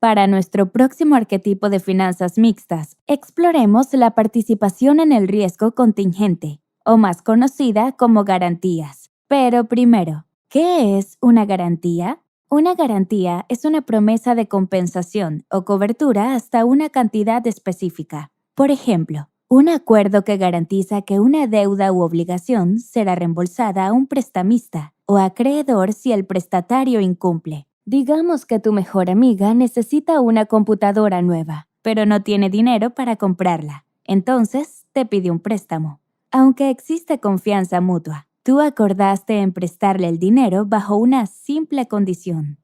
Para nuestro próximo arquetipo de finanzas mixtas, exploremos la participación en el riesgo contingente, o más conocida como garantías. Pero primero, ¿qué es una garantía? Una garantía es una promesa de compensación o cobertura hasta una cantidad específica. Por ejemplo, un acuerdo que garantiza que una deuda u obligación será reembolsada a un prestamista o acreedor si el prestatario incumple. Digamos que tu mejor amiga necesita una computadora nueva, pero no tiene dinero para comprarla. Entonces, te pide un préstamo. Aunque existe confianza mutua, tú acordaste en prestarle el dinero bajo una simple condición.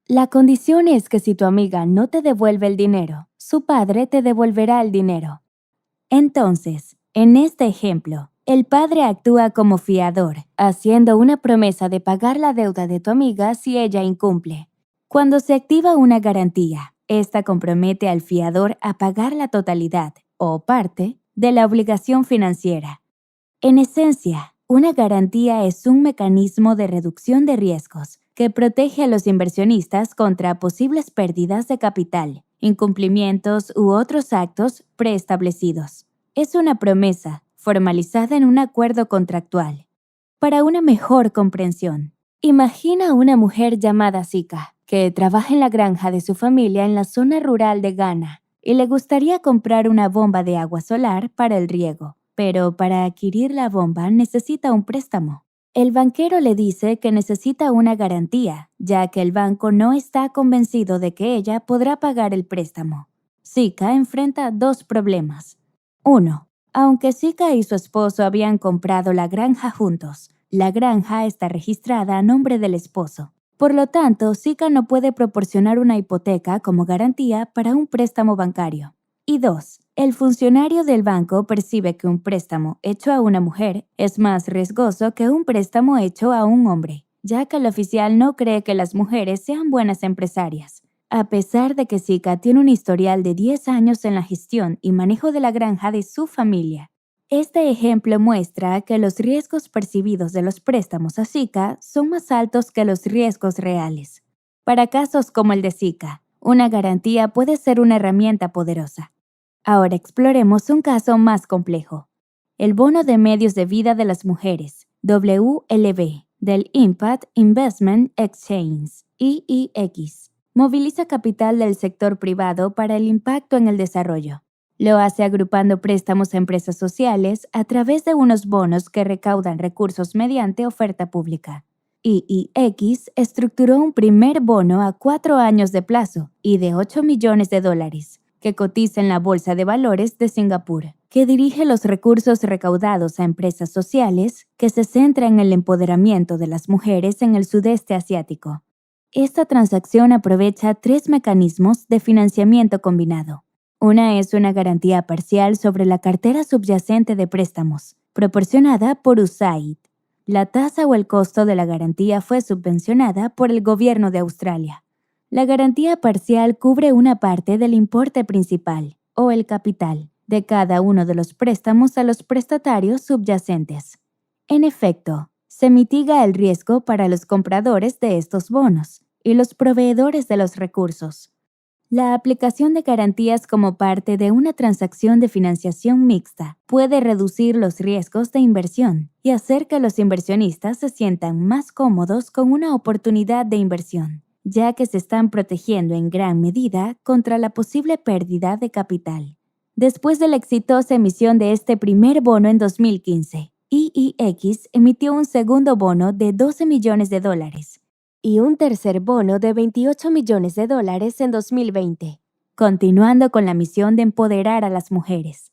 La condición es que si tu amiga no te devuelve el dinero, su padre te devolverá el dinero. Entonces, en este ejemplo, el padre actúa como fiador, haciendo una promesa de pagar la deuda de tu amiga si ella incumple. Cuando se activa una garantía, esta compromete al fiador a pagar la totalidad, o parte, de la obligación financiera. En esencia, una garantía es un mecanismo de reducción de riesgos que protege a los inversionistas contra posibles pérdidas de capital, incumplimientos u otros actos preestablecidos. Es una promesa formalizada en un acuerdo contractual. Para una mejor comprensión, imagina a una mujer llamada Sika, que trabaja en la granja de su familia en la zona rural de Ghana y le gustaría comprar una bomba de agua solar para el riego. Pero para adquirir la bomba necesita un préstamo. El banquero le dice que necesita una garantía, ya que el banco no está convencido de que ella podrá pagar el préstamo. Sika enfrenta dos problemas. 1. Aunque Sika y su esposo habían comprado la granja juntos, la granja está registrada a nombre del esposo. Por lo tanto, Sika no puede proporcionar una hipoteca como garantía para un préstamo bancario. Y 2. El funcionario del banco percibe que un préstamo hecho a una mujer es más riesgoso que un préstamo hecho a un hombre, ya que el oficial no cree que las mujeres sean buenas empresarias. A pesar de que Sika tiene un historial de 10 años en la gestión y manejo de la granja de su familia. Este ejemplo muestra que los riesgos percibidos de los préstamos a Sika son más altos que los riesgos reales. Para casos como el de Sika, una garantía puede ser una herramienta poderosa. Ahora exploremos un caso más complejo. El bono de medios de vida de las mujeres, WLB, del Impact Investment Exchange, IIX, moviliza capital del sector privado para el impacto en el desarrollo. Lo hace agrupando préstamos a empresas sociales a través de unos bonos que recaudan recursos mediante oferta pública. IIX estructuró un primer bono a 4 años de plazo y de $8 millones, que cotiza en la Bolsa de Valores de Singapur, que dirige los recursos recaudados a empresas sociales que se centran en el empoderamiento de las mujeres en el sudeste asiático. Esta transacción aprovecha 3 mecanismos de financiamiento combinado. Una es una garantía parcial sobre la cartera subyacente de préstamos, proporcionada por USAID. La tasa o el costo de la garantía fue subvencionada por el gobierno de Australia. La garantía parcial cubre una parte del importe principal, o el capital, de cada uno de los préstamos a los prestatarios subyacentes. En efecto, se mitiga el riesgo para los compradores de estos bonos y los proveedores de los recursos. La aplicación de garantías como parte de una transacción de financiación mixta puede reducir los riesgos de inversión y hacer que los inversionistas se sientan más cómodos con una oportunidad de inversión, ya que se están protegiendo en gran medida contra la posible pérdida de capital. Después de la exitosa emisión de este primer bono en 2015, IIX emitió un segundo bono de $12 millones y un tercer bono de $28 millones en 2020, continuando con la misión de empoderar a las mujeres.